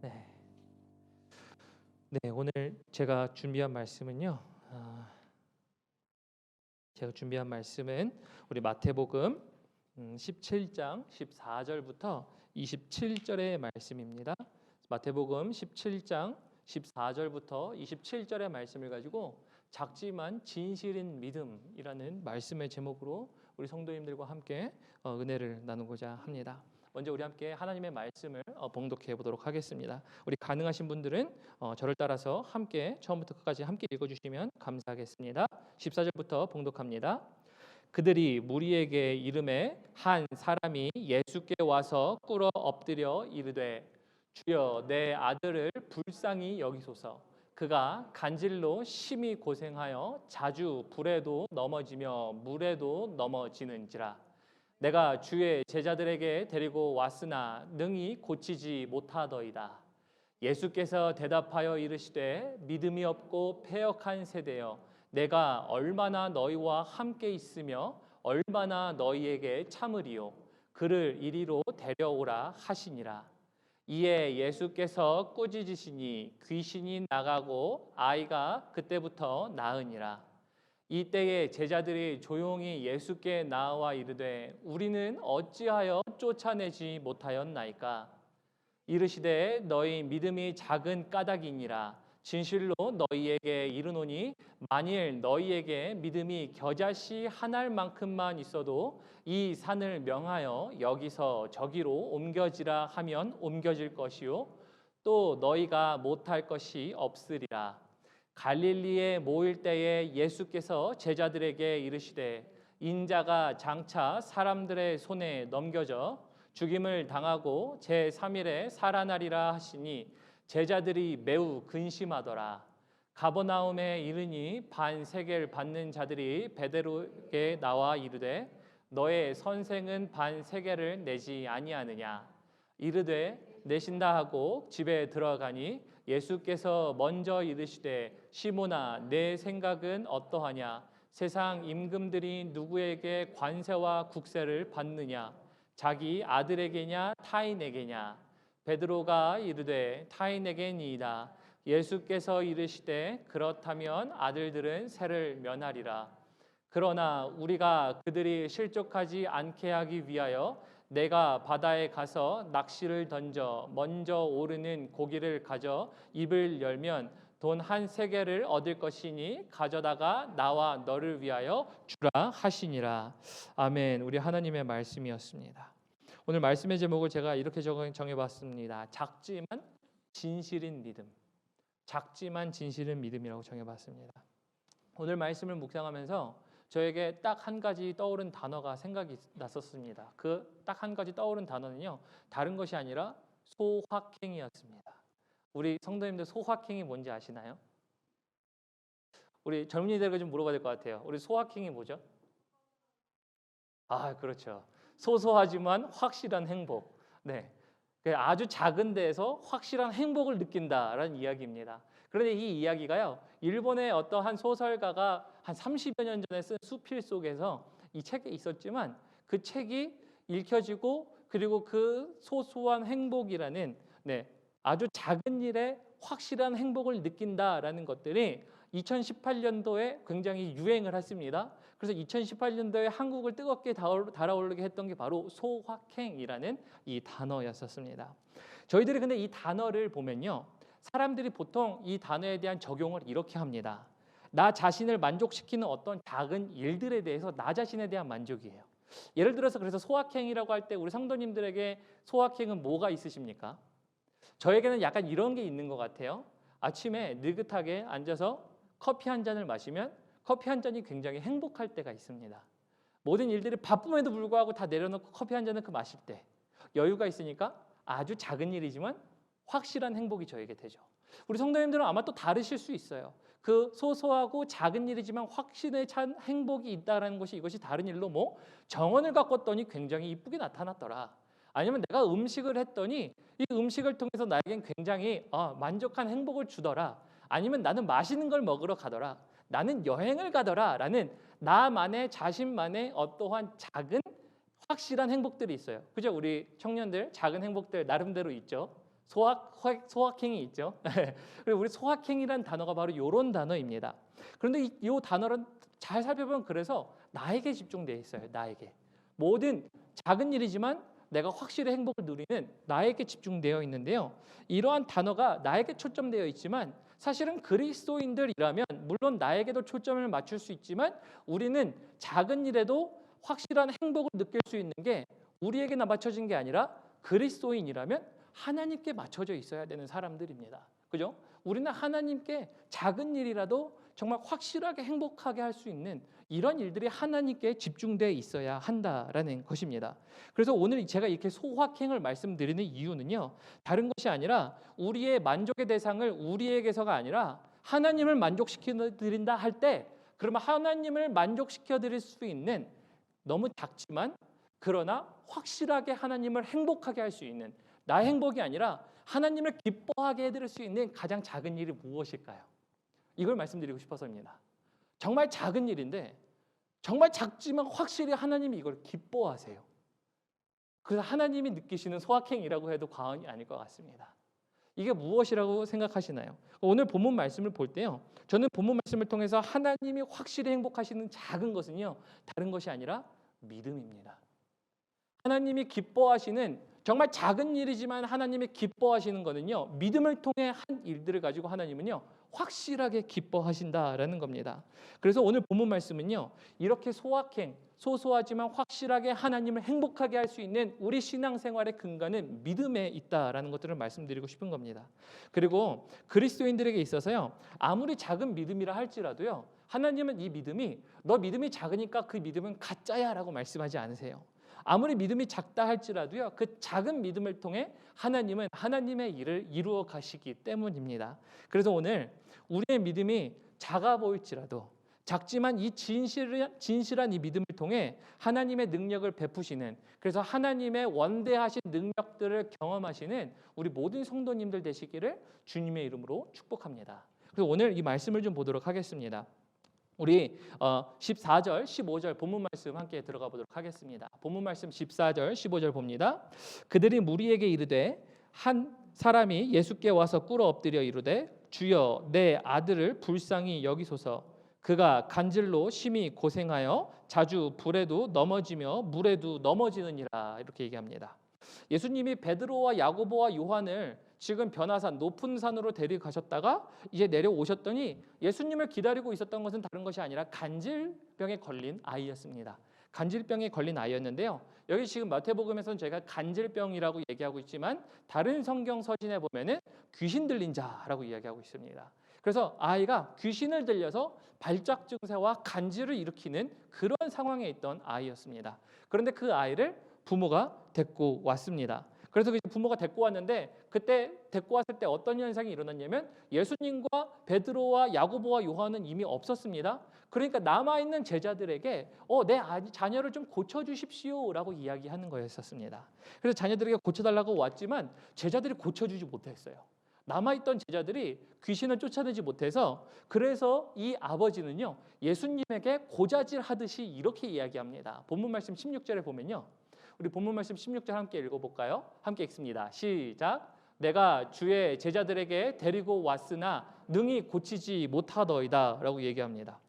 네. 네, 오늘 제가 준비한 말씀은요. 우리 마태복음 17장 14절부터 27절의 말씀입니다. 마태복음 17장 14절부터 27절의 말씀을 가지고 작지만 진실인 믿음이라는 말씀의 제목으로 우리 성도님들과 함께 은혜를 나누고자 합니다. 먼저 우리 함께 하나님의 말씀을 봉독해 보도록 하겠습니다. 우리 가능하신 분들은 저를 따라서 함께 처음부터 끝까지 함께 읽어주시면 감사하겠습니다. 14절부터 봉독합니다. 그들이 무리에게 이르매 한 사람이 예수께 와서 꿇어 엎드려 이르되 주여 내 아들을 불쌍히 여기소서. 그가 간질로 심히 고생하여 자주 불에도 넘어지며 물에도 넘어지는지라. 내가 주의 제자들에게 데리고 왔으나 능히 고치지 못하더이다. 예수께서 대답하여 이르시되 믿음이 없고 패역한 세대여, 내가 얼마나 너희와 함께 있으며 얼마나 너희에게 참으리요. 그를 이리로 데려오라 하시니라. 이에 예수께서 꾸짖으시니 귀신이 나가고 아이가 그때부터 나으니라. 이때에 제자들이 조용히 예수께 나와 이르되 우리는 어찌하여 쫓아내지 못하였나이까? 이르시되 너희 믿음이 작은 까닭이니라. 진실로 너희에게 이르노니 만일 너희에게 믿음이 겨자씨 한 알만큼만 있어도 이 산을 명하여 여기서 저기로 옮겨지라 하면 옮겨질 것이요 또 너희가 못할 것이 없으리라. 갈릴리에 모일 때에 예수께서 제자들에게 이르시되 인자가 장차 사람들의 손에 넘겨져 죽임을 당하고 제3일에 살아나리라 하시니 제자들이 매우 근심하더라. 가버나움에 이르니 반세겔 받는 자들이 베드로에게 나와 이르되 너의 선생은 반세겔을 내지 아니하느냐. 이르되 내신다 하고 집에 들어가니 예수께서 먼저 이르시되 시몬아 내 생각은 어떠하냐. 세상 임금들이 누구에게 관세와 국세를 받느냐. 자기 아들에게냐 타인에게냐. 베드로가 이르되 타인에게니이다. 예수께서 이르시되 그렇다면 아들들은 세를 면하리라. 그러나 우리가 그들이 실족하지 않게 하기 위하여 내가 바다에 가서 낚시를 던져 먼저 오르는 고기를 가져 입을 열면 돈 한 세겔을 얻을 것이니 가져다가 나와 너를 위하여 주라 하시니라. 아멘. 우리 하나님의 말씀이었습니다. 오늘 말씀의 제목을 제가 이렇게 정해봤습니다. 작지만 진실인 믿음. 작지만 진실인 믿음이라고 정해봤습니다. 오늘 말씀을 묵상하면서 저에게 딱 한 가지 떠오른 단어가 생각이 났었습니다. 그 딱 한 가지 떠오른 단어는요, 다른 것이 아니라 소확행이었습니다. 우리 성도님들 소확행이 뭔지 아시나요? 우리 젊은이들에게 좀 물어봐야 될 것 같아요. 우리 소확행이 뭐죠? 그렇죠. 소소하지만 확실한 행복. 네, 아주 작은 데에서 확실한 행복을 느낀다라는 이야기입니다. 그런데 이 이야기가요, 일본의 어떠한 소설가가 한 30여 년 전에 쓴 수필 속에서 이 책에 있었지만 그 책이 읽혀지고 그리고 그 소소한 행복이라는 아주 작은 일에 확실한 행복을 느낀다라는 것들이 2018년도에 굉장히 유행을 했습니다. 그래서 2018년도에 한국을 뜨겁게 달아오르게 했던 게 바로 소확행이라는 이 단어였었습니다. 저희들이 근데 이 단어를 보면요, 사람들이 보통 이 단어에 대한 적용을 이렇게 합니다. 나 자신을 만족시키는 어떤 작은 일들에 대해서 나 자신에 대한 만족이에요. 예를 들어서 그래서 소확행이라고 할 때 우리 성도님들에게 소확행은 뭐가 있으십니까? 저에게는 약간 이런 게 있는 것 같아요. 아침에 느긋하게 앉아서 커피 한 잔을 마시면 커피 한 잔이 굉장히 행복할 때가 있습니다. 모든 일들이 바쁨에도 불구하고 다 내려놓고 커피 한 잔을 마실 때 여유가 있으니까 아주 작은 일이지만 확실한 행복이 저에게 되죠. 우리 성도님들은 아마 또 다르실 수 있어요. 그 소소하고 작은 일이지만 확신에 찬 행복이 있다는 것이 이것이 다른 일로 정원을 가꿨더니 굉장히 이쁘게 나타났더라. 아니면 내가 음식을 했더니 이 음식을 통해서 나에겐 굉장히 만족한 행복을 주더라. 아니면 나는 맛있는 걸 먹으러 가더라. 나는 여행을 가더라. 라는 나만의 자신만의 어떠한 작은 확실한 행복들이 있어요. 그죠? 우리 청년들 작은 행복들 나름대로 있죠. 소확행이 있죠. 그리고 우리 소확행이라는 단어가 바로 이런 단어입니다. 그런데 이 단어는 잘 살펴보면 그래서 나에게 집중되어 있어요. 나에게. 모든 작은 일이지만 내가 확실히 행복을 누리는 나에게 집중되어 있는데요. 이러한 단어가 나에게 초점되어 있지만 사실은 그리스도인들이라면 물론 나에게도 초점을 맞출 수 있지만 우리는 작은 일에도 확실한 행복을 느낄 수 있는 게 우리에게나 맞춰진 게 아니라 그리스도인이라면 하나님께 맞춰져 있어야 되는 사람들입니다. 그죠? 우리는 하나님께 작은 일이라도 정말 확실하게 행복하게 할 수 있는 이런 일들이 하나님께 집중되어 있어야 한다라는 것입니다. 그래서 오늘 제가 이렇게 소확행을 말씀드리는 이유는요. 다른 것이 아니라 우리의 만족의 대상을 우리에게서가 아니라 하나님을 만족시켜 드린다 할 때 그러면 하나님을 만족시켜 드릴 수 있는 너무 작지만 그러나 확실하게 하나님을 행복하게 할 수 있는 나의 행복이 아니라 하나님을 기뻐하게 해드릴 수 있는 가장 작은 일이 무엇일까요? 이걸 말씀드리고 싶어서입니다. 정말 작은 일인데 정말 작지만 확실히 하나님이 이걸 기뻐하세요. 그래서 하나님이 느끼시는 소확행이라고 해도 과언이 아닐 것 같습니다. 이게 무엇이라고 생각하시나요? 오늘 본문 말씀을 볼 때요. 저는 본문 말씀을 통해서 하나님이 확실히 행복하시는 작은 것은요. 다른 것이 아니라 믿음입니다. 하나님이 기뻐하시는 정말 작은 일이지만 하나님이 기뻐하시는 것은요. 믿음을 통해 한 일들을 가지고 하나님은요. 확실하게 기뻐하신다라는 겁니다. 그래서 오늘 본문 말씀은요. 이렇게 소확행, 소소하지만 확실하게 하나님을 행복하게 할 수 있는 우리 신앙생활의 근간은 믿음에 있다라는 것들을 말씀드리고 싶은 겁니다. 그리고 그리스도인들에게 있어서요. 아무리 작은 믿음이라 할지라도요. 하나님은 이 믿음이 너 믿음이 작으니까 그 믿음은 가짜야라고 말씀하지 않으세요. 아무리 믿음이 작다 할지라도요. 그 작은 믿음을 통해 하나님은 하나님의 일을 이루어 가시기 때문입니다. 그래서 오늘 우리의 믿음이 작아 보일지라도 작지만 이 진실한 이 믿음을 통해 하나님의 능력을 베푸시는 그래서 하나님의 원대하신 능력들을 경험하시는 우리 모든 성도님들 되시기를 주님의 이름으로 축복합니다. 그래서 오늘 이 말씀을 좀 보도록 하겠습니다. 우리 14절, 15절 본문 말씀 함께 들어가 보도록 하겠습니다. 본문 말씀 14절, 15절 봅니다. 그들이 무리에게 이르되 한 사람이 예수께 와서 꿇어 엎드려 이르되 주여 내 아들을 불쌍히 여기소서 그가 간질로 심히 고생하여 자주 불에도 넘어지며 물에도 넘어지느니라 이렇게 얘기합니다. 예수님이 베드로와 야고보와 요한을 지금 변화산 높은 산으로 데려가셨다가 이제 내려오셨더니 예수님을 기다리고 있었던 것은 다른 것이 아니라 간질병에 걸린 아이였습니다. 간질병에 걸린 아이였는데요. 여기 지금 마태복음에서는 저희가 간질병이라고 얘기하고 있지만 다른 성경 서신에 보면은 귀신 들린 자라고 이야기하고 있습니다. 그래서 아이가 귀신을 들려서 발작 증세와 간질을 일으키는 그런 상황에 있던 아이였습니다. 그런데 그 아이를 부모가 데리고 왔습니다. 그래서 그 부모가 데리고 왔는데 그때 데리고 왔을 때 어떤 현상이 일어났냐면 예수님과 베드로와 야고보와 요한은 이미 없었습니다. 그러니까 남아있는 제자들에게 내 자녀를 좀 고쳐주십시오라고 이야기하는 거였었습니다. 그래서 자녀들에게 고쳐달라고 왔지만 제자들이 고쳐주지 못했어요. 남아있던 제자들이 귀신을 쫓아내지 못해서 그래서 이 아버지는요 예수님에게 고자질하듯이 이렇게 이야기합니다. 본문 말씀 16절에 보면요. 우리 본문 말씀 16절 함께 읽어볼까요? 함께 읽습니다. 시작. 내가 주의 제자들에게 데리고 왔으나 능히 고치지 못하더이다 라고 얘기합니다.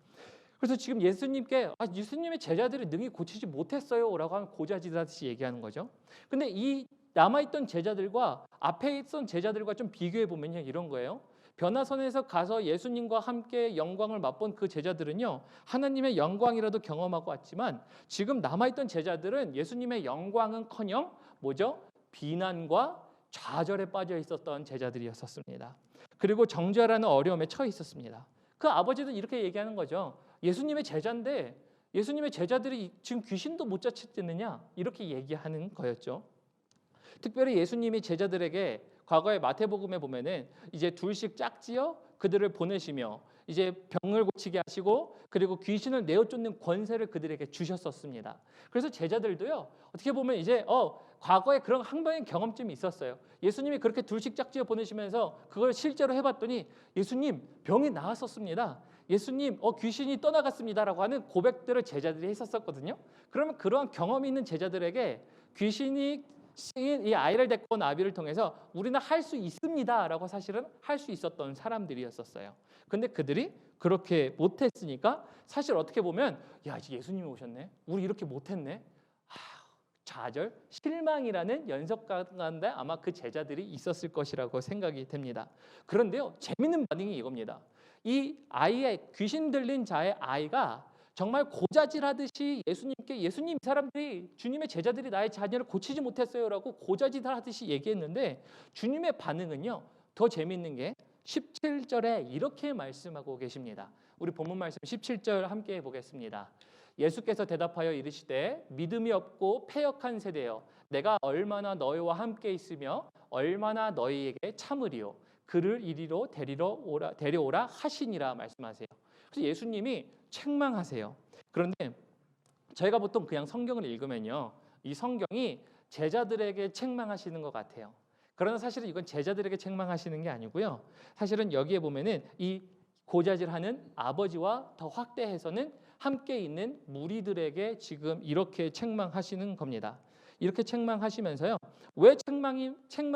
그래서 지금 예수님의 제자들이 능히 고치지 못했어요 라고 하면 고자질하듯이 얘기하는 거죠. 근데 이 남아있던 제자들과 앞에 있던 제자들과 좀 비교해 보면요 이런 거예요. 변화선에서 가서 예수님과 함께 영광을 맛본 그 제자들은요 하나님의 영광이라도 경험하고 왔지만 지금 남아있던 제자들은 예수님의 영광은커녕 뭐죠? 비난과 좌절에 빠져 있었던 제자들이었습니다. 그리고 정죄라는 어려움에 처해 있었습니다. 그 아버지도 이렇게 얘기하는 거죠. 예수님의 제자인데 예수님의 제자들이 지금 귀신도 못 쫓아냈느냐 이렇게 얘기하는 거였죠. 특별히 예수님이 제자들에게 과거의 마태복음에 보면은 이제 둘씩 짝지어 그들을 보내시며 이제 병을 고치게 하시고 그리고 귀신을 내어 쫓는 권세를 그들에게 주셨었습니다. 그래서 제자들도요 어떻게 보면 이제 과거에 그런 항변의 경험점이 있었어요. 예수님이 그렇게 둘씩 짝지어 보내시면서 그걸 실제로 해봤더니 예수님 병이 나았었습니다. 예수님 귀신이 떠나갔습니다라고 하는 고백들을 제자들이 했었거든요. 그러면 그러한 경험이 있는 제자들에게 귀신이 이 아이를 데리고 온 아비를 통해서 우리는 할 수 있습니다라고 사실은 할 수 있었던 사람들이었었어요. 근데 그들이 그렇게 못했으니까 사실 어떻게 보면 야, 이제 예수님이 오셨네. 우리 이렇게 못했네. 좌절, 실망이라는 연속 가운데 아마 그 제자들이 있었을 것이라고 생각이 됩니다. 그런데요, 재밌는 반응이 이겁니다. 이 아이의 귀신 들린 자의 아이가 정말 고자질하듯이 예수님께 예수님, 이 사람들이 주님의 제자들이 나의 자녀를 고치지 못했어요라고 고자질하듯이 얘기했는데 주님의 반응은요, 더 재밌는 게 17절에 이렇게 말씀하고 계십니다. 우리 본문 말씀 17절 함께 보겠습니다. 예수께서 대답하여 이르시되 믿음이 없고 패역한 세대여, 내가 얼마나 너희와 함께 있으며 얼마나 너희에게 참으리요, 그를 이리로 데려오라 하시니라 말씀하세요. 그래서 예수님이 책망하세요. 그런데 저희가 보통 그냥 성경을 읽으면요, 이 성경이 제자들에게 책망하시는 것 같아요. 그러나 사실은 이건 제자들에게 책망하시는 게 아니고요, 사실은 여기에 보면은 이 고자질하는 아버지와 더 확대해서는 함께 있는 무리들에게 지금 이렇게 책망하시는 겁니다. 이렇게 책망하시면서요, 왜 책망이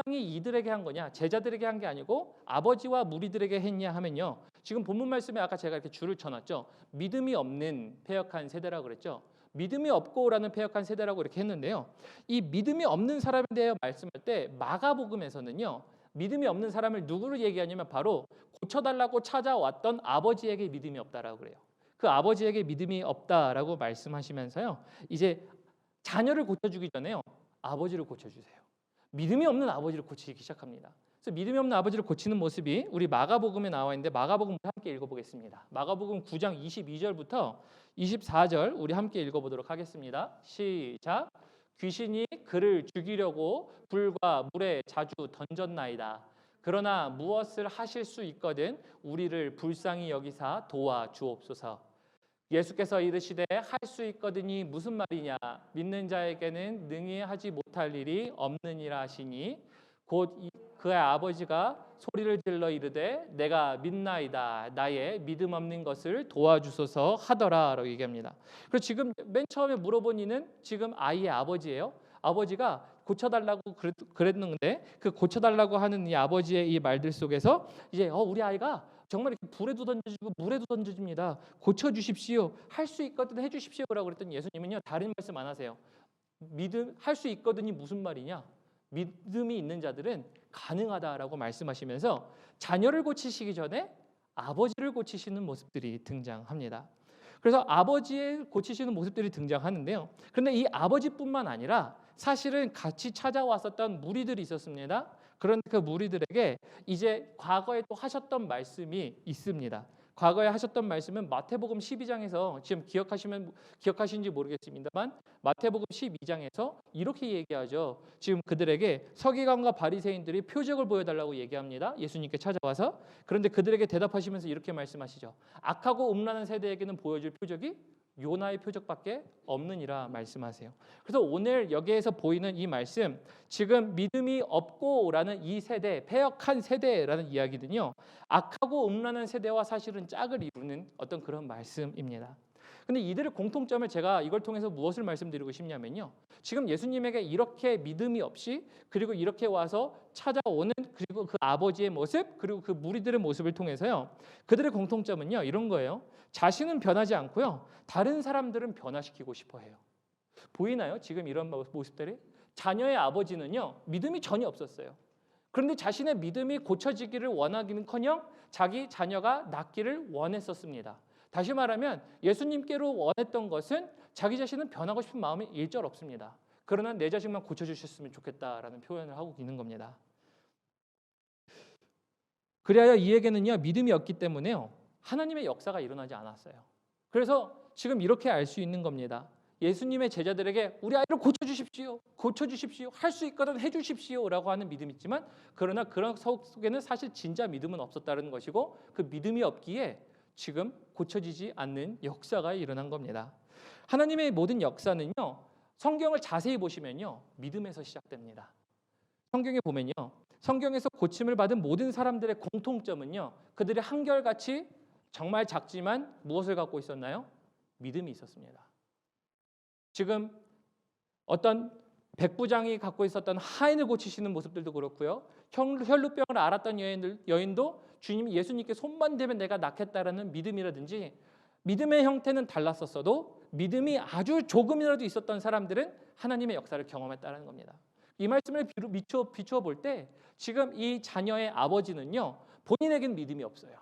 이들에게 한 거냐, 제자들에게 한 게 아니고 아버지와 무리들에게 했냐 하면요, 지금 본문 말씀에 아까 제가 이렇게 줄을 쳐놨죠. 믿음이 없는 패역한 세대라고 그랬죠. 믿음이 없고라는 패역한 세대라고 이렇게 했는데요, 이 믿음이 없는 사람에 대해 말씀할 때 마가복음에서는요, 믿음이 없는 사람을 누구를 얘기하냐면 바로 고쳐달라고 찾아왔던 아버지에게 믿음이 없다라고 그래요. 그 아버지에게 믿음이 없다라고 말씀하시면서요, 이제 자녀를 고쳐주기 전에요, 아버지를 고쳐주세요. 믿음이 없는 아버지를 고치기 시작합니다. 그래서 믿음이 없는 아버지를 고치는 모습이 우리 마가복음에 나와 있는데, 마가복음 함께 읽어보겠습니다. 마가복음 9장 22절부터 24절 우리 함께 읽어보도록 하겠습니다. 시작. 귀신이 그를 죽이려고 불과 물에 자주 던졌나이다. 그러나 무엇을 하실 수 있거든 우리를 불쌍히 여기사 도와 주옵소서. 예수께서 이르시되 할 수 있거든이 무슨 말이냐, 믿는 자에게는 능히 하지 못할 일이 없느니라 하시니 곧 그의 아버지가 소리를 질러 이르되 내가 믿나이다, 나의 믿음 없는 것을 도와주소서 하더라라고 얘기합니다. 그래서 지금 맨 처음에 물어본 이는 지금 아이의 아버지예요. 아버지가 고쳐달라고 그랬는데 그 고쳐달라고 하는 이 아버지의 이 말들 속에서 이제 우리 아이가 정말 이렇게 불에도 던져지고 물에도 던져집니다. 고쳐주십시오. 할 수 있거든 해주십시오라고 그랬더니 예수님은요, 다른 말씀 안 하세요. 믿음 할 수 있거든이 무슨 말이냐? 믿음이 있는 자들은 가능하다라고 말씀하시면서 자녀를 고치시기 전에 아버지를 고치시는 모습들이 등장합니다. 그래서 아버지의 고치시는 모습들이 등장하는데요. 그런데 이 아버지뿐만 아니라 사실은 같이 찾아왔었던 무리들이 있었습니다. 그런 그 무리들에게 이제 과거에 또 하셨던 말씀이 있습니다. 과거에 하셨던 말씀은 마태복음 12장에서 지금 기억하시는지 모르겠습니다만 마태복음 12장에서 이렇게 얘기하죠. 지금 그들에게 서기관과 바리새인들이 표적을 보여달라고 얘기합니다. 예수님께 찾아와서. 그런데 그들에게 대답하시면서 이렇게 말씀하시죠. 악하고 음란한 세대에게는 보여줄 표적이 요나의 표적밖에 없느니라 말씀하세요. 그래서 오늘 여기에서 보이는 이 말씀, 지금 믿음이 없고라는 이 세대, 패역한 세대라는 이야기는요, 악하고 음란한 세대와 사실은 짝을 이루는 어떤 그런 말씀입니다. 근데 이들의 공통점을 제가 이걸 통해서 무엇을 말씀드리고 싶냐면요, 지금 예수님에게 이렇게 믿음이 없이 그리고 이렇게 와서 찾아오는 그리고 그 아버지의 모습 그리고 그 무리들의 모습을 통해서요, 그들의 공통점은요 이런 거예요. 자신은 변하지 않고요, 다른 사람들은 변화시키고 싶어 해요. 보이나요? 지금 이런 모습들이? 자녀의 아버지는요, 믿음이 전혀 없었어요. 그런데 자신의 믿음이 고쳐지기를 원하기는커녕 자기 자녀가 낫기를 원했었습니다. 다시 말하면 예수님께로 원했던 것은 자기 자신은 변하고 싶은 마음이 일절 없습니다. 그러나 내 자식만 고쳐주셨으면 좋겠다라는 표현을 하고 있는 겁니다. 그리하여 이에게는요, 믿음이 없기 때문에요, 하나님의 역사가 일어나지 않았어요. 그래서 지금 이렇게 알 수 있는 겁니다. 예수님의 제자들에게 우리 아이를 고쳐주십시오, 할 수 있거든 해주십시오라고 하는 믿음이 있지만, 그러나 그런 속에는 사실 진짜 믿음은 없었다는 것이고, 그 믿음이 없기에 지금 고쳐지지 않는 역사가 일어난 겁니다. 하나님의 모든 역사는요, 성경을 자세히 보시면요, 믿음에서 시작됩니다. 성경에 보면요, 성경에서 고침을 받은 모든 사람들의 공통점은요, 그들이 한결같이 정말 작지만 무엇을 갖고 있었나요? 믿음이 있었습니다. 지금 어떤 백부장이 갖고 있었던 하인을 고치시는 모습들도 그렇고요. 혈루병을 앓았던 여인도 주님 예수님께 손만 대면 내가 낫겠다라는 믿음이라든지 믿음의 형태는 달랐었어도 믿음이 아주 조금이라도 있었던 사람들은 하나님의 역사를 경험했다는 겁니다. 이 말씀을 비추어 볼 때 지금 이 자녀의 아버지는요 본인에겐 믿음이 없어요.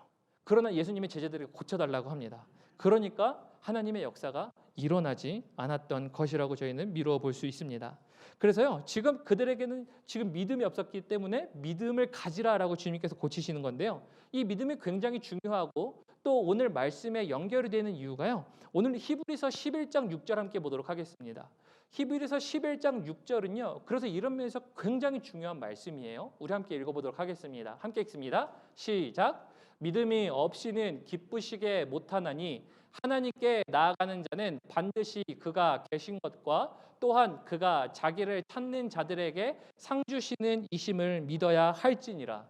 그러나 예수님의 제자들에게 고쳐달라고 합니다. 그러니까 하나님의 역사가 일어나지 않았던 것이라고 저희는 미루어 볼 수 있습니다. 그래서요 지금 그들에게는 지금 믿음이 없었기 때문에 믿음을 가지라라고 주님께서 고치시는 건데요. 이 믿음이 굉장히 중요하고 또 오늘 말씀에 연결이 되는 이유가요. 오늘 히브리서 11장 6절 함께 보도록 하겠습니다. 히브리서 11장 6절은요. 그래서 이런 면에서 굉장히 중요한 말씀이에요. 우리 함께 읽어보도록 하겠습니다. 함께 읽습니다. 시작. 믿음이 없이는 기쁘시게 못하나니 하나님께 나아가는 자는 반드시 그가 계신 것과 또한 그가 자기를 찾는 자들에게 상 주시는 이심을 믿어야 할지니라.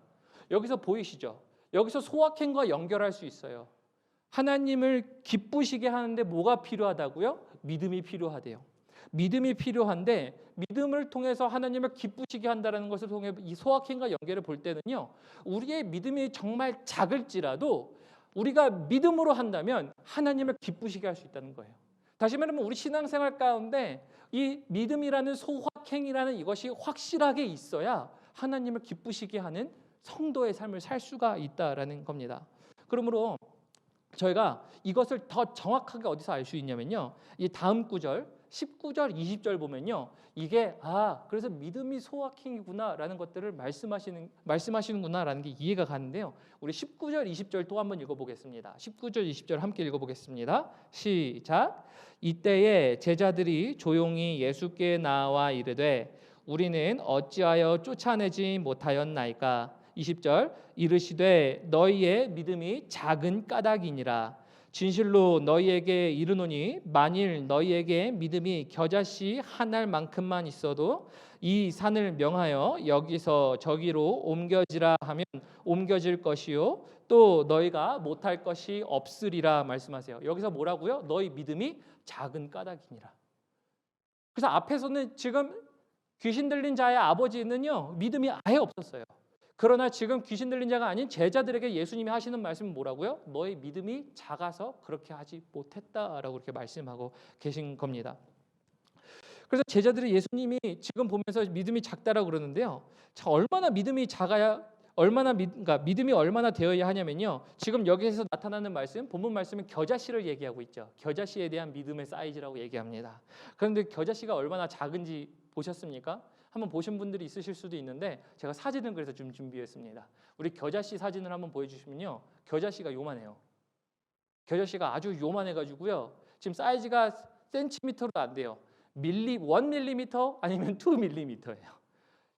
여기서 보이시죠? 여기서 소확행과 연결할 수 있어요. 하나님을 기쁘시게 하는데 뭐가 필요하다고요? 믿음이 필요하대요. 믿음이 필요한데 믿음을 통해서 하나님을 기쁘시게 한다는 것을 통해 이 소확행과 연결을 볼 때는요. 우리의 믿음이 정말 작을지라도 우리가 믿음으로 한다면 하나님을 기쁘시게 할 수 있다는 거예요. 다시 말하면 우리 신앙생활 가운데 이 믿음이라는 소확행이라는 이것이 확실하게 있어야 하나님을 기쁘시게 하는 성도의 삶을 살 수가 있다라는 겁니다. 그러므로 저희가 이것을 더 정확하게 어디서 알 수 있냐면요. 이 다음 구절 19절 20절 보면요. 이게 그래서 믿음이 소확행이구나라는 것들을 말씀하시는구나라는 게 이해가 가는데요. 우리 19절 20절 또 한번 읽어보겠습니다. 19절 20절 함께 읽어보겠습니다. 시작. 이때에 제자들이 조용히 예수께 나와 이르되 우리는 어찌하여 쫓아내지 못하였나이까. 20절 이르시되 너희의 믿음이 작은 까닭이니라. 진실로 너희에게 이르노니 만일 너희에게 믿음이 겨자씨 한 알만큼만 있어도 이 산을 명하여 여기서 저기로 옮겨지라 하면 옮겨질 것이요 또 너희가 못할 것이 없으리라 말씀하세요. 여기서 뭐라고요? 너희 믿음이 작은 까닭이니라. 그래서 앞에서는 지금 귀신 들린 자의 아버지는요 믿음이 아예 없었어요. 그러나 지금 귀신 들린 자가 아닌 제자들에게 예수님이 하시는 말씀은 뭐라고요? 너의 믿음이 작아서 그렇게 하지 못했다라고 이렇게 말씀하고 계신 겁니다. 그래서 제자들이 예수님이 지금 보면서 믿음이 작다라고 그러는데요. 얼마나 믿음이 작아야 그러니까 믿음이 얼마나 되어야 하냐면요. 지금 여기에서 나타나는 말씀, 본문 말씀은 겨자씨를 얘기하고 있죠. 겨자씨에 대한 믿음의 사이즈라고 얘기합니다. 그런데 겨자씨가 얼마나 작은지 보셨습니까? 한번 보신 분들이 있으실 수도 있는데 제가 사진을 그래서 좀 준비했습니다. 우리 겨자씨 사진을 한번 보여주시면요. 겨자씨가 요만해요. 겨자씨가 아주 요만해가지고요. 지금 사이즈가 센티미터로 안 돼요. 1mm 아니면 2mm예요.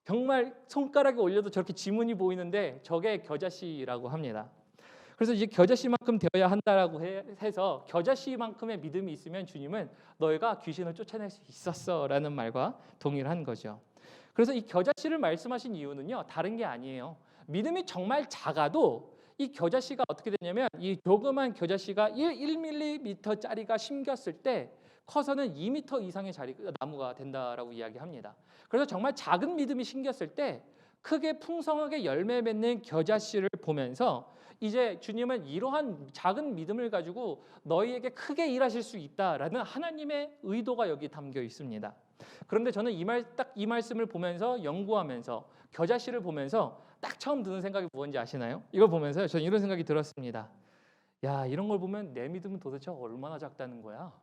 정말 손가락에 올려도 저렇게 지문이 보이는데 저게 겨자씨라고 합니다. 그래서 이제 겨자씨만큼 되어야 한다라고 해서 겨자씨만큼의 믿음이 있으면 주님은 너희가 귀신을 쫓아낼 수 있었어라는 말과 동일한 거죠. 그래서 이 겨자씨를 말씀하신 이유는요. 다른 게 아니에요. 믿음이 정말 작아도 이 겨자씨가 어떻게 되냐면 이 조그만 겨자씨가 1mm짜리가 심겼을 때 커서는 2m 이상의 나무가 된다라고 이야기합니다. 그래서 정말 작은 믿음이 심겼을 때 크게 풍성하게 열매 맺는 겨자씨를 보면서 이제 주님은 이러한 작은 믿음을 가지고 너희에게 크게 일하실 수 있다라는 하나님의 의도가 여기 담겨 있습니다. 그런데 저는 이 말씀을 보면서 연구하면서 겨자씨를 보면서 딱 처음 드는 생각이 뭔지 아시나요? 이걸 보면서 저는 이런 생각이 들었습니다. 야, 이런 걸 보면 내 믿음은 도대체 얼마나 작다는 거야?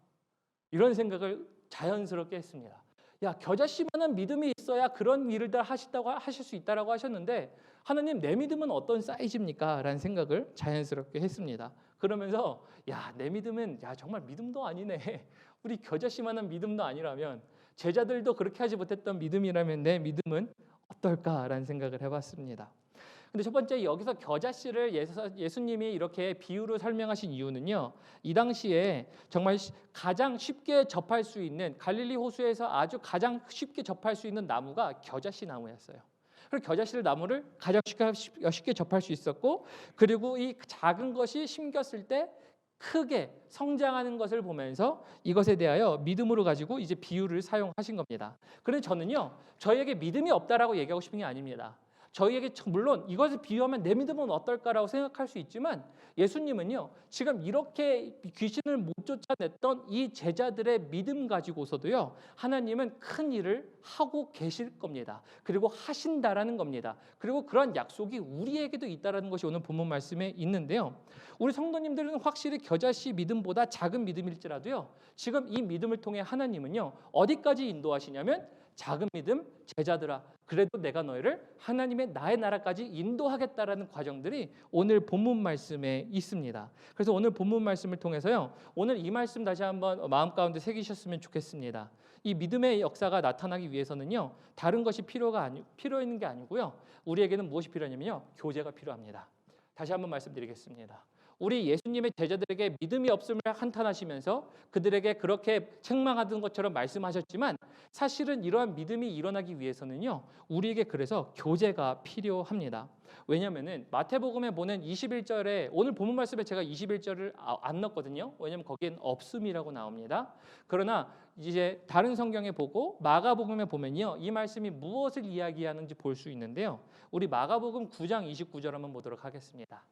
이런 생각을 자연스럽게 했습니다. 야, 겨자씨만한 믿음이 있어야 그런 일을 다 하실 수 있다라고 하셨는데 하나님 내 믿음은 어떤 사이즈입니까? 라는 생각을 자연스럽게 했습니다. 그러면서 야, 내 믿음은 정말 믿음도 아니네. 우리 겨자씨만한 믿음도 아니라면 제자들도 그렇게 하지 못했던 믿음이라면 내 믿음은 어떨까라는 생각을 해봤습니다. 근데 첫 번째 여기서 겨자씨를 예수님이 이렇게 비유로 설명하신 이유는요. 이 당시에 정말 가장 쉽게 접할 수 있는 갈릴리 호수에서 아주 가장 쉽게 접할 수 있는 나무가 겨자씨 나무였어요. 그리고 겨자씨 나무를 가장 쉽게 접할 수 있었고 그리고 이 작은 것이 심겼을 때 크게 성장하는 것을 보면서 이것에 대하여 믿음으로 가지고 이제 비유를 사용하신 겁니다. 그런데 저는요, 저희에게 믿음이 없다라고 얘기하고 싶은 게 아닙니다. 저희에게 물론 이것을 비유하면 내 믿음은 어떨까라고 생각할 수 있지만 예수님은요, 지금 이렇게 귀신을 못 쫓아냈던 이 제자들의 믿음 가지고서도요, 하나님은 큰 일을 하고 계실 겁니다. 그리고 하신다라는 겁니다. 그리고 그런 약속이 우리에게도 있다라는 것이 오늘 본문 말씀에 있는데요. 우리 성도님들은 확실히 겨자씨 믿음보다 작은 믿음일지라도요, 지금 이 믿음을 통해 하나님은요, 어디까지 인도하시냐면 작은 믿음 제자들아, 그래도 내가 너희를 하나님의 나의 나라까지 인도하겠다라는 과정들이 오늘 본문 말씀에 있습니다. 그래서 오늘 본문 말씀을 통해서요, 오늘 이 말씀 다시 한번 마음 가운데 새기셨으면 좋겠습니다. 이 믿음의 역사가 나타나기 위해서는요, 다른 것이 필요 있는 게 아니고요, 우리에게는 무엇이 필요하냐면요, 교제가 필요합니다. 다시 한번 말씀드리겠습니다. 우리 예수님의 제자들에게 믿음이 없음을 한탄하시면서 그들에게 그렇게 책망하던 것처럼 말씀하셨지만 사실은 이러한 믿음이 일어나기 위해서는요, 우리에게 그래서 교제가 필요합니다. 왜냐하면 마태복음에 보는 21절에 오늘 본문 말씀에 제가 21절을 안 넣었거든요. 왜냐하면 거기엔 없음이라고 나옵니다. 그러나 이제 다른 성경에 보고 마가복음에 보면요, 이 말씀이 무엇을 이야기하는지 볼 수 있는데요. 우리 마가복음 9장 29절 한번 보도록 하겠습니다.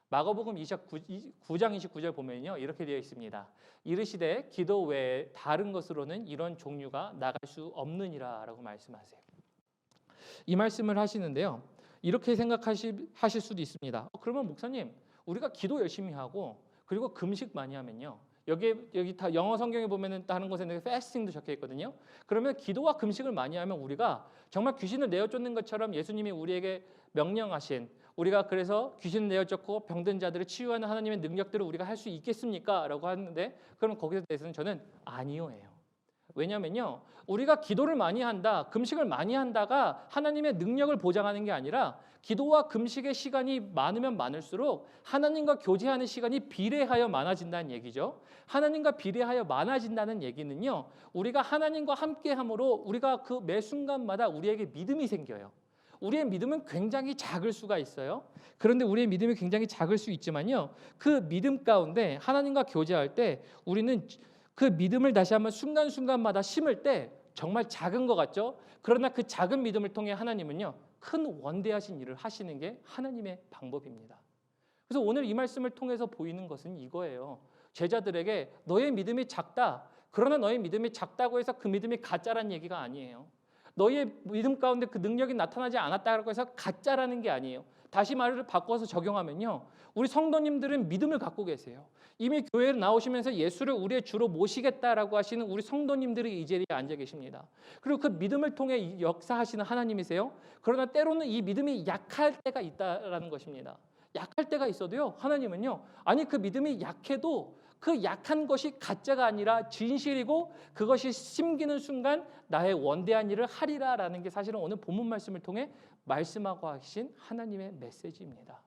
마가복음 9장 29절 보면요, 이렇게 되어 있습니다. 이르시되 기도 외에 다른 것으로는 이런 종류가 나갈 수 없느니라라고 말씀하세요. 이 말씀을 하시는데요, 이렇게 생각하실 수도 있습니다. 그러면 목사님, 우리가 기도 열심히 하고 그리고 금식 많이 하면요, 여기 다 영어 성경에 보면은 다른 곳에 fasting도 적혀 있거든요. 그러면 기도와 금식을 많이 하면 우리가 정말 귀신을 내어 쫓는 것처럼 예수님이 우리에게 명령하신, 우리가 그래서 귀신을 내어 쫓고 병든 자들을 치유하는 하나님의 능력들을 우리가 할 수 있겠습니까? 라고 하는데, 그럼 거기에 대해서는 저는 아니요예요. 왜냐면요, 우리가 기도를 많이 한다, 금식을 많이 한다가 하나님의 능력을 보장하는 게 아니라 기도와 금식의 시간이 많으면 많을수록 하나님과 교제하는 시간이 비례하여 많아진다는 얘기죠. 하나님과 비례하여 많아진다는 얘기는요, 우리가 하나님과 함께함으로 우리가 그 매 순간마다 우리에게 믿음이 생겨요. 우리의 믿음은 굉장히 작을 수가 있어요. 그런데 우리의 믿음이 굉장히 작을 수 있지만요, 그 믿음 가운데 하나님과 교제할 때 우리는 그 믿음을 다시 한번 순간순간마다 심을 때 정말 작은 것 같죠? 그러나 그 작은 믿음을 통해 하나님은요, 큰 원대하신 일을 하시는 게 하나님의 방법입니다. 그래서 오늘 이 말씀을 통해서 보이는 것은 이거예요. 제자들에게 너의 믿음이 작다, 그러나 너의 믿음이 작다고 해서 그 믿음이 가짜라는 얘기가 아니에요. 너의 믿음 가운데 그 능력이 나타나지 않았다고 해서 가짜라는 게 아니에요. 다시 말을 바꿔서 적용하면요, 우리 성도님들은 믿음을 갖고 계세요. 이미 교회에 나오시면서 예수를 우리의 주로 모시겠다라고 하시는 우리 성도님들이 이 자리에 앉아 계십니다. 그리고 그 믿음을 통해 역사하시는 하나님이세요. 그러나 때로는 이 믿음이 약할 때가 있다라는 것입니다. 약할 때가 있어도요, 하나님은요, 아니 그 믿음이 약해도 그 약한 것이 가짜가 아니라 진실이고 그것이 심기는 순간 나의 원대한 일을 하리라라는 게 사실은 오늘 본문 말씀을 통해 말씀하고 하신 하나님의 메시지입니다.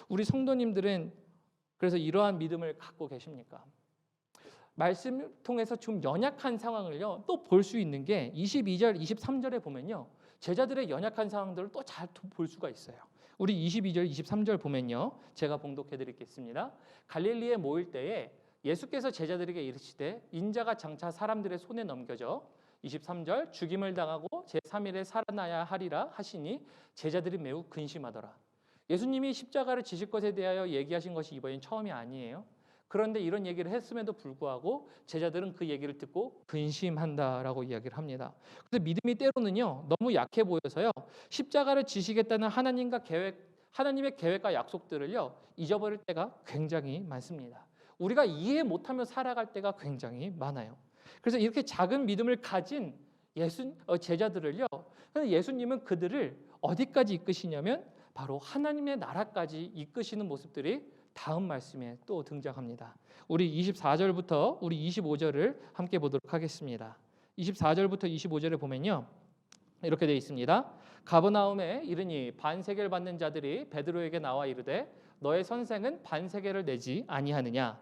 우리 성도님들은 그래서 이러한 믿음을 갖고 계십니까? 말씀을 통해서 좀 연약한 상황을요, 또 볼 수 있는 게 22절, 23절에 보면요, 제자들의 연약한 상황들을 또 잘 볼 수가 있어요. 우리 22절, 23절 보면요, 제가 봉독해 드리겠습니다. 갈릴리에 모일 때에 예수께서 제자들에게 이르시되 인자가 장차 사람들의 손에 넘겨져 23절 죽임을 당하고 제3일에 살아나야 하리라 하시니 제자들이 매우 근심하더라. 예수님이 십자가를 지실 것에 대하여 얘기하신 것이 이번엔 처음이 아니에요. 그런데 이런 얘기를 했음에도 불구하고 제자들은 그 얘기를 듣고 근심한다라고 이야기를 합니다. 그래서 믿음이 때로는요, 너무 약해 보여서요, 십자가를 지시겠다는 하나님의 계획과 약속들을요, 잊어버릴 때가 굉장히 많습니다. 우리가 이해 못하며 살아갈 때가 굉장히 많아요. 그래서 이렇게 작은 믿음을 가진 제자들을요, 예수님은 그들을 어디까지 이끄시냐면 바로 하나님의 나라까지 이끄시는 모습들이 다음 말씀에 또 등장합니다. 우리 24절부터 우리 25절을 함께 보도록 하겠습니다. 24절부터 25절에 보면요, 이렇게 되어 있습니다. 가버나움에 이르니 반세계를 받는 자들이 베드로에게 나와 이르되 너의 선생은 반세계를 내지 아니하느냐.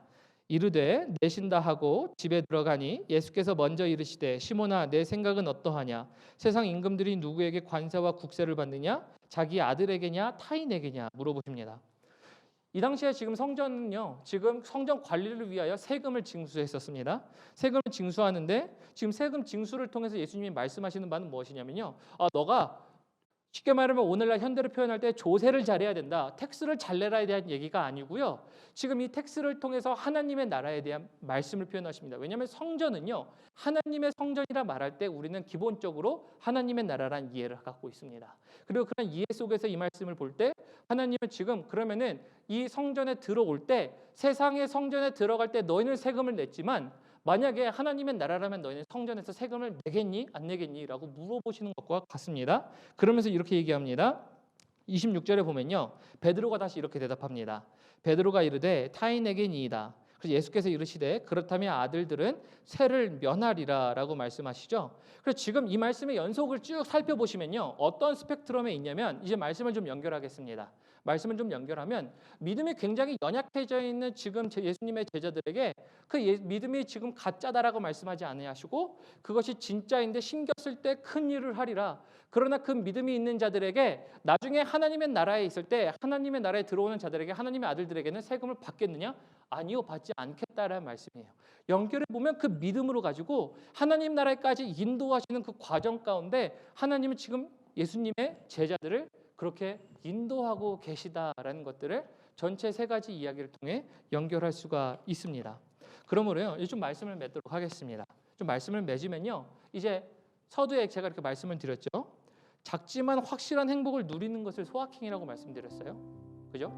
이르되 내신다 하고 집에 들어가니 예수께서 먼저 이르시되 시몬아 내 생각은 어떠하냐. 세상 임금들이 누구에게 관세와 국세를 받느냐. 자기 아들에게냐 타인에게냐 물어보십니다. 이 당시에 지금 성전은요, 지금 성전 관리를 위하여 세금을 징수했었습니다. 세금을 징수하는데 지금 세금 징수를 통해서 예수님이 말씀하시는 바는 무엇이냐면요, 너가 쉽게 말하면 오늘날 현대로 표현할 때 조세를 잘해야 된다, 텍스를 잘 내라에 대한 얘기가 아니고요. 지금 이 텍스를 통해서 하나님의 나라에 대한 말씀을 표현하십니다. 왜냐하면 성전은요, 하나님의 성전이라 말할 때 우리는 기본적으로 하나님의 나라란 이해를 갖고 있습니다. 그리고 그런 이해 속에서 이 말씀을 볼 때 하나님은 지금 그러면은 이 성전에 들어올 때, 세상의 성전에 들어갈 때 너희는 세금을 냈지만 만약에 하나님의 나라라면 너희는 성전에서 세금을 내겠니? 안 내겠니? 라고 물어보시는 것과 같습니다. 그러면서 이렇게 얘기합니다. 26절에 보면요, 베드로가 다시 이렇게 대답합니다. 베드로가 이르되 타인에게니이다. 그래서 예수께서 이르시되 그렇다면 아들들은 세를 면하리라 라고 말씀하시죠. 그래서 지금 이 말씀의 연속을 쭉 살펴보시면요, 어떤 스펙트럼에 있냐면, 이제 말씀을 좀 연결하겠습니다. 말씀을 좀 연결하면 믿음이 굉장히 연약해져 있는 지금 예수님의 제자들에게 그 믿음이 지금 가짜다라고 말씀하지 아니하시고 그것이 진짜인데 신경 쓸 때 큰 일을 하리라. 그러나 그 믿음이 있는 자들에게 나중에 하나님의 나라에 있을 때 하나님의 나라에 들어오는 자들에게 하나님의 아들들에게는 세금을 받겠느냐? 아니요, 받지 않겠다라는 말씀이에요. 연결해 보면 그 믿음으로 가지고 하나님 나라에까지 인도하시는 그 과정 가운데 하나님은 지금 예수님의 제자들을 그렇게 인도하고 계시다라는 것들을 전체 세 가지 이야기를 통해 연결할 수가 있습니다. 그러므로요, 이제 좀 말씀을 맺도록 하겠습니다. 좀 말씀을 맺으면요, 이제 서두에 제가 이렇게 말씀을 드렸죠. 작지만 확실한 행복을 누리는 것을 소확행이라고 말씀드렸어요. 그죠?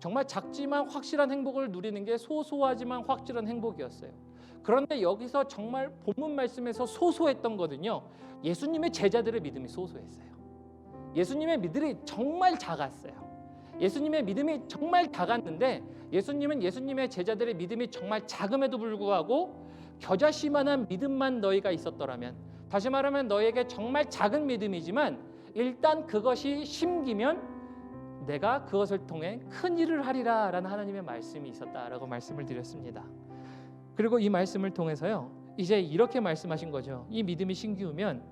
정말 작지만 확실한 행복을 누리는 게 소소하지만 확실한 행복이었어요. 그런데 여기서 정말 본문 말씀에서 소소했던 거는요, 예수님의 제자들의 믿음이 소소했어요. 예수님의 믿음이 정말 작았어요. 예수님의 믿음이 정말 작았는데 예수님은 예수님의 제자들의 믿음이 정말 작음에도 불구하고 겨자씨만한 믿음만 너희가 있었더라면, 다시 말하면 너희에게 정말 작은 믿음이지만 일단 그것이 심기면 내가 그것을 통해 큰 일을 하리라 라는 하나님의 말씀이 있었다라고 말씀을 드렸습니다. 그리고 이 말씀을 통해서요, 이제 이렇게 말씀하신 거죠. 이 믿음이 심기우면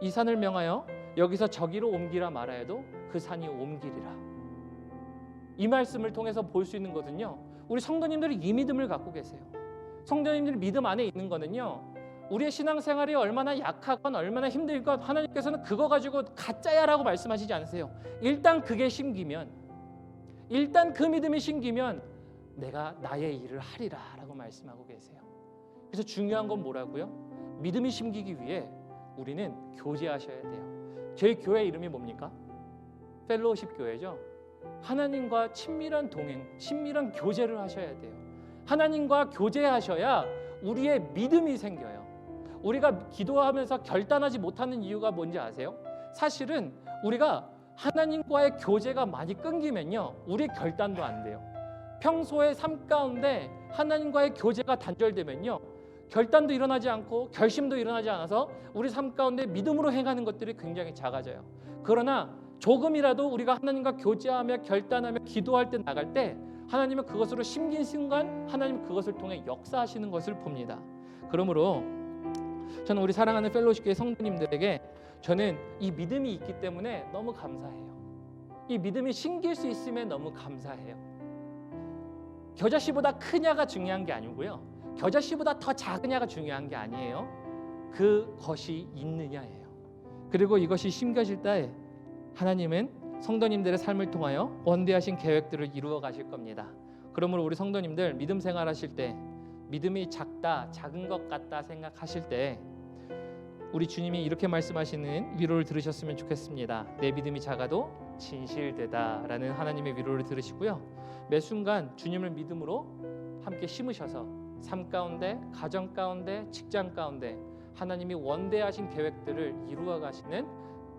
이 산을 명하여 여기서 저기로 옮기라 말하여도 그 산이 옮기리라. 이 말씀을 통해서 볼 수 있는 것은요, 우리 성도님들이 이 믿음을 갖고 계세요. 성도님들이 믿음 안에 있는 거는요, 우리의 신앙생활이 얼마나 약하건 얼마나 힘들건 하나님께서는 그거 가지고 가짜야라고 말씀하시지 않으세요. 일단 그게 심기면, 일단 그 믿음이 심기면 내가 나의 일을 하리라 라고 말씀하고 계세요. 그래서 중요한 건 뭐라고요? 믿음이 심기기 위해 우리는 교제하셔야 돼요. 저희 교회 이름이 뭡니까? 펠로우십 교회죠. 하나님과 친밀한 동행, 친밀한 교제를 하셔야 돼요. 하나님과 교제하셔야 우리의 믿음이 생겨요. 우리가 기도하면서 결단하지 못하는 이유가 뭔지 아세요? 사실은 우리가 하나님과의 교제가 많이 끊기면요, 우리 결단도 안 돼요. 평소의 삶 가운데 하나님과의 교제가 단절되면요, 결단도 일어나지 않고 결심도 일어나지 않아서 우리 삶 가운데 믿음으로 행하는 것들이 굉장히 작아져요. 그러나 조금이라도 우리가 하나님과 교제하며 결단하며 기도할 때, 나갈 때 하나님은 그것으로 심긴 순간 하나님은 그것을 통해 역사하시는 것을 봅니다. 그러므로 저는 우리 사랑하는 펠로우십 교회 성도님들에게 저는 이 믿음이 있기 때문에 너무 감사해요. 이 믿음이 심길 수 있음에 너무 감사해요. 겨자씨보다 크냐가 중요한 게 아니고요, 겨자씨보다 더 작으냐가 중요한 게 아니에요. 그것이 있느냐예요. 그리고 이것이 심겨질 때 하나님은 성도님들의 삶을 통하여 원대하신 계획들을 이루어 가실 겁니다. 그러므로 우리 성도님들 믿음 생활하실 때 믿음이 작다, 작은 것 같다 생각하실 때 우리 주님이 이렇게 말씀하시는 위로를 들으셨으면 좋겠습니다. 내 믿음이 작아도 진실되다 라는 하나님의 위로를 들으시고요, 매 순간 주님을 믿음으로 함께 심으셔서 삶 가운데, 가정 가운데, 직장 가운데 하나님이 원대하신 계획들을 이루어 가시는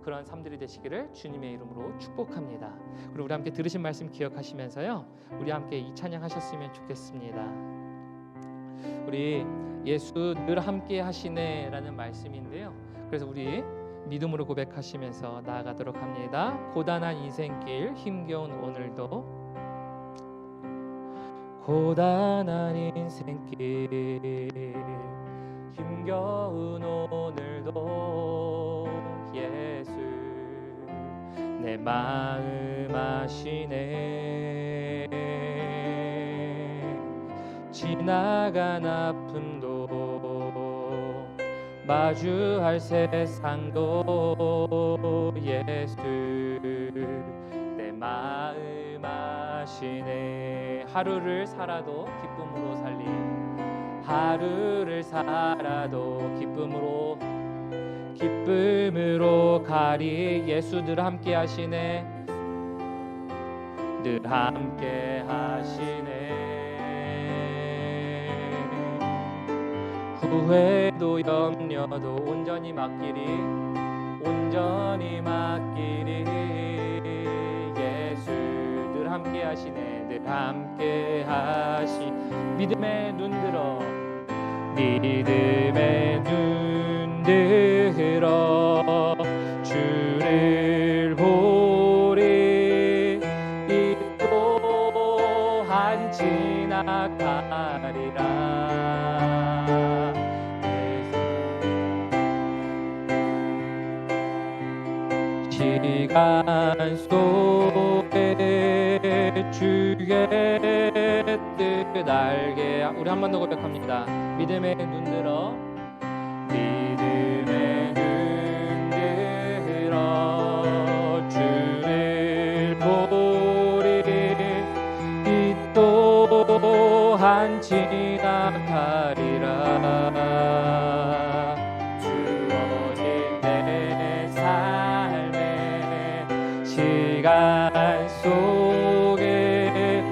그런 삶들이 되시기를 주님의 이름으로 축복합니다. 그리고 우리 함께 들으신 말씀 기억하시면서요, 우리 함께 이 찬양하셨으면 좋겠습니다. 우리 예수 늘 함께 하시네 라는 말씀인데요, 그래서 우리 믿음으로 고백하시면서 나아가도록 합니다. 고단한 인생길 힘겨운 오늘도, 고단한 인생길 힘겨운 오늘도 예수 내 마음 아시네. 지나간 아픔도 마주할 세상도 예수 내 마음 아시네. 하루를 살아도 기쁨으로 살리, 하루를 살아도 기쁨으로 가리. 예수 늘 함께 하시네. 늘 함께 하시네. 후회도 염려도 온전히 맡기리 예수 늘 함께 하시네. 늘 함께 하시. 믿음의 눈 들어 주를 보리. 이 또한 지나가리라. 시간 속에 주의 뜻 알게. 우리 한 번 더 고백합니다. 믿음의 눈 들어 주를 보리. 이 또한 지나가리라. 주어진 내 삶의 시간 속에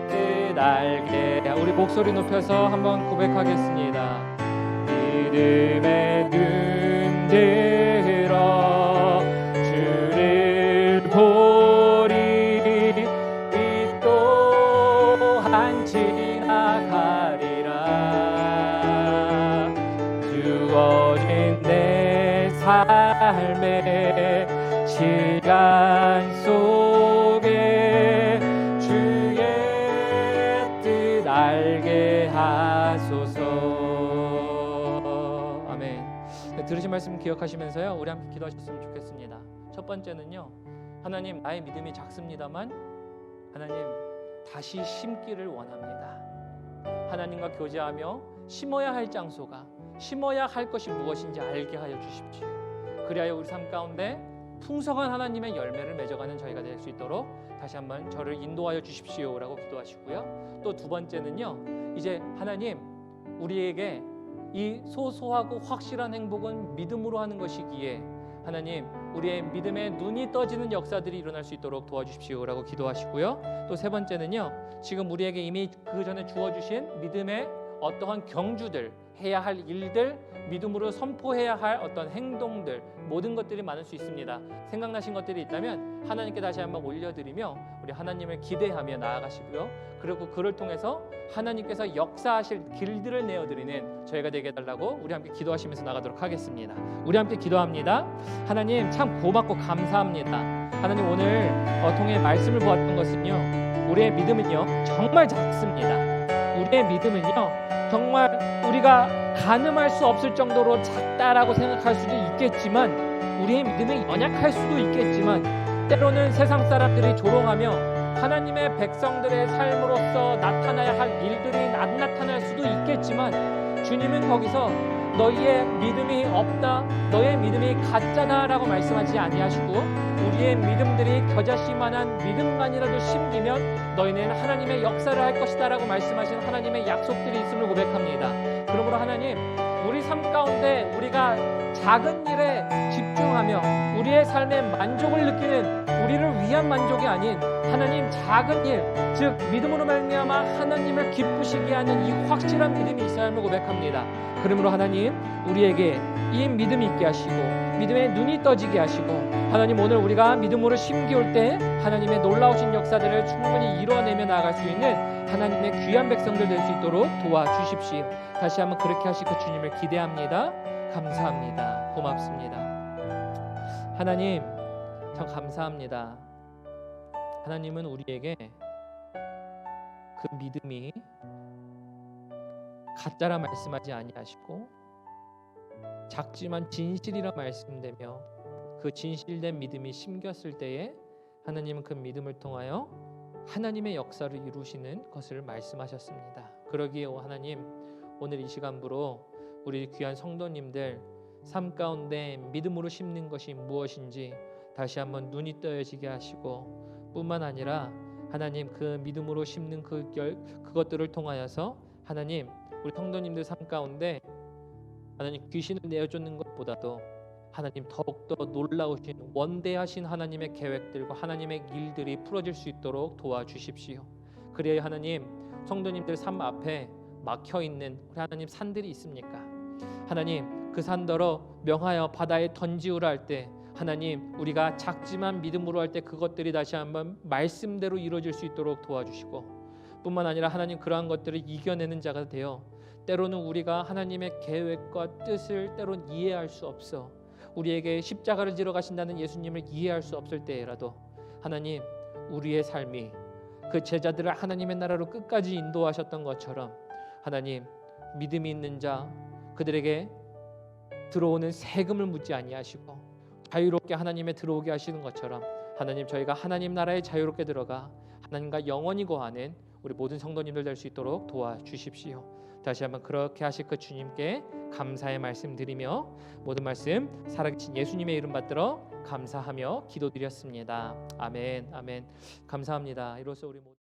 뜻 알게. 우리 목소리 높여서 한번 고백하겠습니다. 믿음의 눈 들어 주를 보리. 이 또한 지나가리라. 주어진 내 삶의 시간 속에 주의 뜻 알게 하소서. 들으신 말씀 기억하시면서요, 우리 함께 기도하셨으면 좋겠습니다. 첫 번째는요, 하나님, 나의 믿음이 작습니다만 하나님 다시 심기를 원합니다. 하나님과 교제하며 심어야 할 장소가, 심어야 할 것이 무엇인지 알게 하여 주십시오. 그리하여 우리 삶 가운데 풍성한 하나님의 열매를 맺어가는 저희가 될 수 있도록 다시 한번 저를 인도하여 주십시오라고 기도하시고요. 또 두 번째는요, 이제 하나님, 우리에게 이 소소하고 확실한 행복은 믿음으로 하는 것이기에 하나님, 우리의 믿음의 눈이 떠지는 역사들이 일어날 수 있도록 도와주십시오라고 기도하시고요. 또 세 번째는요, 지금 우리에게 이미 그 전에 주어주신 믿음의 어떠한 경주들, 해야 할 일들, 믿음으로 선포해야 할 어떤 행동들, 모든 것들이 많을 수 있습니다. 생각나신 것들이 있다면 하나님께 다시 한번 올려드리며 우리 하나님을 기대하며 나아가시고요. 그리고 그를 통해서 하나님께서 역사하실 길들을 내어드리는 저희가 되게 해달라고 우리 함께 기도하시면서 나가도록 하겠습니다. 우리 함께 기도합니다. 하나님, 참 고맙고 감사합니다. 하나님, 오늘 통해 말씀을 보았던 것은요, 우리의 믿음은요 정말 작습니다. 우리의 믿음은요 정말 우리가 가늠할 수 없을 정도로 작다라고 생각할 수도 있겠지만, 우리의 믿음이 연약할 수도 있겠지만, 때로는 세상 사람들이 조롱하며 하나님의 백성들의 삶으로서 나타나야 할 일들이 안 나타날 수도 있겠지만, 주님은 거기서 너희의 믿음이 없다, 너의 믿음이 가짜다라고 말씀하지 아니하시고, 우리의 믿음들이 겨자씨만한 믿음만이라도 심기면 너희는 하나님의 역사를 할 것이다라고 말씀하신 하나님의 약속들이 있음을 고백합니다. 그러므로 하나님, 우리 삶 가운데 우리가 작은 일에 집중하며 우리의 삶의 만족을 느끼는, 우리를 위한 만족이 아닌 하나님 작은 일, 즉 믿음으로 말미암아 하나님을 기쁘시게 하는 이 확실한 믿음이 있어야 함을 고백합니다. 그러므로 하나님, 우리에게 이 믿음이 있게 하시고 믿음의 눈이 떠지게 하시고, 하나님, 오늘 우리가 믿음으로 심기올 때 하나님의 놀라우신 역사들을 충분히 이뤄내며 나아갈 수 있는 하나님의 귀한 백성들 될 수 있도록 도와주십시오. 다시 한번 그렇게 하시고 주님을 기대합니다. 감사합니다. 고맙습니다. 하나님, 참 감사합니다. 하나님은 우리에게 그 믿음이 가짜라 말씀하지 아니하시고 작지만 진실이라 말씀되며, 그 진실된 믿음이 심겼을 때에 하나님은 그 믿음을 통하여 하나님의 역사를 이루시는 것을 말씀하셨습니다. 그러기에 하나님, 오늘 이 시간부로 우리 귀한 성도님들 삶 가운데 믿음으로 심는 것이 무엇인지 다시 한번 눈이 떠여지게 하시고, 뿐만 아니라 하나님 그 믿음으로 심는 그것들을 통하여서 하나님 우리 성도님들 삶 가운데 하나님 귀신을 내어쫓는 것보다도 하나님 더욱더 놀라우신 원대하신 하나님의 계획들과 하나님의 일들이 풀어질 수 있도록 도와주십시오. 그래야 하나님 성도님들 삶 앞에 막혀있는 우리 하나님 산들이 있습니까? 하나님 그 산더러 명하여 바다에 던지우라 할 때 하나님 우리가 작지만 믿음으로 할 때 그것들이 다시 한번 말씀대로 이루어질 수 있도록 도와주시고, 뿐만 아니라 하나님 그러한 것들을 이겨내는 자가 되어 때로는 우리가 하나님의 계획과 뜻을 때로는 이해할 수 없어 우리에게 십자가를 지러 가신다는 예수님을 이해할 수 없을 때라도 하나님 우리의 삶이 그 제자들을 하나님의 나라로 끝까지 인도하셨던 것처럼 하나님 믿음이 있는 자 그들에게 들어오는 세금을 묻지 아니하시고 자유롭게 하나님에 들어오게 하시는 것처럼 하나님 저희가 하나님 나라에 자유롭게 들어가 하나님과 영원히 거하는 우리 모든 성도님들 될 수 있도록 도와주십시오. 다시 한번 그렇게 하실 그 주님께 감사의 말씀 드리며 모든 말씀 살아계신 예수님의 이름 받들어 감사하며 기도드렸습니다. 아멘. 아멘. 감사합니다. 이로써 우리 모두